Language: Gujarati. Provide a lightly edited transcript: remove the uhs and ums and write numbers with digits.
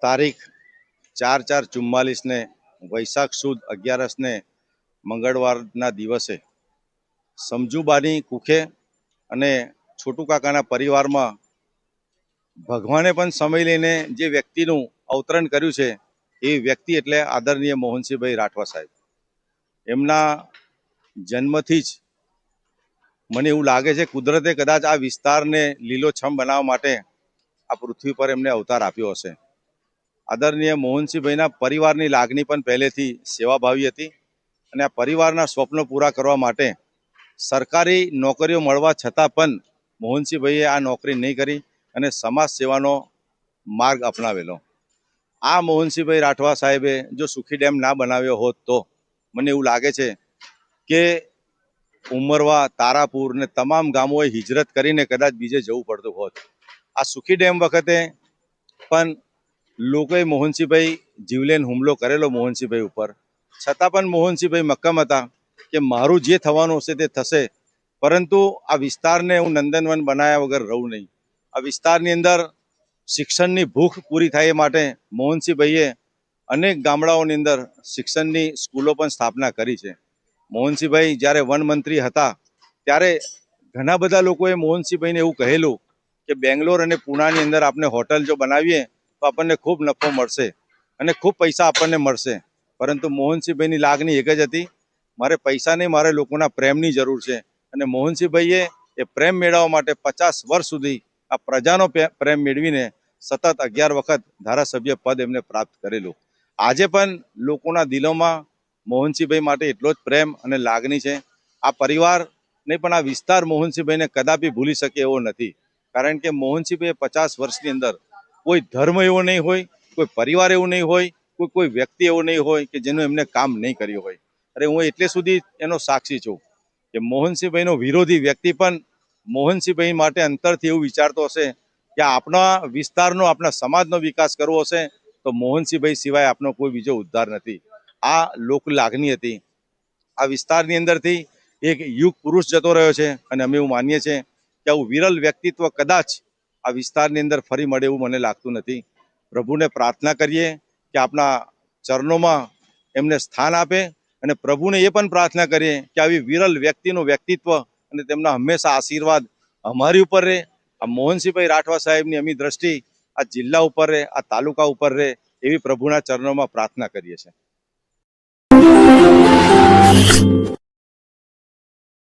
તારીખ 4/4/44 વૈશાખ સુદ 11 મંગળવારના દિવસે સમજુબાની કુખે અને છોટુ કાકાના પરિવારમાં ભગવાને પણ સમય લઈને જે વ્યક્તિનું અવતરણ કર્યું છે એ વ્યક્તિ એટલે આદરણીય મોહનસિંહભાઈ રાઠવા સાહેબ. એમના જન્મથી જ મને એવું લાગે છે કુદરતે કદાચ આ વિસ્તારને લીલોછમ બનાવવા માટે આ પૃથ્વી પર એમને અવતાર આપ્યો હશે. આદરણીય મોહનસિંહભાઈના પરિવારની લાગણી પણ પહેલેથી સેવાભાવી હતી અને આ પરિવારના સ્વપ્નો પૂરા કરવા માટે સરકારી નોકરીઓ મળવા છતાં પણ મોહનસિંહભાઈએ આ નોકરી નહીં કરી અને સમાજ સેવાનો માર્ગ અપનાવેલો. આ મોહનસિંહભાઈ રાઠવા સાહેબે જો સુખી ડેમ ના બનાવ્યો હોત તો મને એવું લાગે છે કે ઉમરવા, તારાપુર ને તમામ ગામોએ હિજરત કરીને કદાચ બીજે જવું પડતું હોત. આ સુખી ડેમ વખતે પણ લોકોએ મોહનસિંહભાઈ જીવલેણ હુમલો કરેલો મોહનસિંહભાઈ ઉપર, છતાં પણ મોહનસિંહભાઈ મક્કમ હતા કે મારું જે થવાનું હશે તે થશે, પરંતુ આ વિસ્તારને હું નંદનવન બનાવ્યા વગર રહું નહીં. આ વિસ્તારની અંદર શિક્ષણની ભૂખ પૂરી થાય એ માટે મોહનસિંહભાઈએ અનેક ગામડાઓની અંદર શિક્ષણની સ્કૂલો પણ સ્થાપના કરી છે. મોહનસિંહભાઈ જ્યારે વનમંત્રી હતા ત્યારે ઘણા બધા લોકોએ મોહનસિંહભાઈને એવું કહેલું કે બેંગ્લોર અને પુણાની અંદર આપણે હોટલ જો બનાવીએ તો આપણને ખૂબ નફો મળશે અને ખૂબ પૈસા આપણને મળશે. પરંતુ મોહનસિંહભાઈની લાગણી એક જ હતી, મારે પૈસા નહીં, મારે લોકોના પ્રેમની જરૂર છે. અને મોહનસિંહભાઈએ એ પ્રેમ મેળવવા માટે 50 વર્ષ સુધી આ પ્રજાનો પ્રેમ મેળવીને સતત 11 વખત ધારાસભ્ય પદ એમને પ્રાપ્ત કરેલું. આજે પણ લોકોના દિલોમાં મોહનસિંહભાઈ માટે એટલો જ પ્રેમ અને લાગણી છે. આ પરિવાર નહીં પણ આ વિસ્તાર મોહનસિંહભાઈને કદાપી ભૂલી શકે એવો નથી. કારણ કે મોહનસિંહભાઈએ 50 વર્ષની અંદર કોઈ ધર્મ એવો નહીં હોય, કોઈ પરિવાર એવું નહીં હોય, કોઈ વ્યક્તિ એવો નહીં હોય કે જેનું એમને કામ નહીં કર્યું હોય. અરે હું એટલે સુધી એનો સાક્ષી છું કે મોહનસિંહભાઈનો વિરોધી વ્યક્તિ પણ મોહનસિંહભાઈ માટે અંતરથી એવું વિચારતો હશે કે આપણા વિસ્તારનો, આપણા સમાજનો વિકાસ કરવો હશે તો મોહનસિંહભાઈ સિવાય આપનો કોઈ બીજો ઉદ્ધાર નથી. આ લોક લાગણી હતી. આ વિસ્તારની અંદરથી એક યુગ પુરુષ જતો રહ્યો છે અને અમે એવું માનીએ છીએ કે આવું વિરલ વ્યક્તિત્વ કદાચ આ વિસ્તારની અંદર ફરી મળે એવું મને લાગતું નથી. પ્રભુને પ્રાર્થના કરીએ કે આપણા ચરણોમાં એમને સ્થાન આપે અને પ્રભુને એ પણ પ્રાર્થના કરીએ કે આવી વિરલ વ્યક્તિનું વ્યક્તિત્વ અને તેમના હંમેશા આશીર્વાદ અમારી ઉપર રહે. આ મોહનસિંહભાઈ રાઠવા સાહેબની અમી દ્રષ્ટિ આ જિલ્લા ઉપર રહે, આ તાલુકા ઉપર રહે, એવી પ્રભુના ચરણોમાં પ્રાર્થના કરીએ છીએ.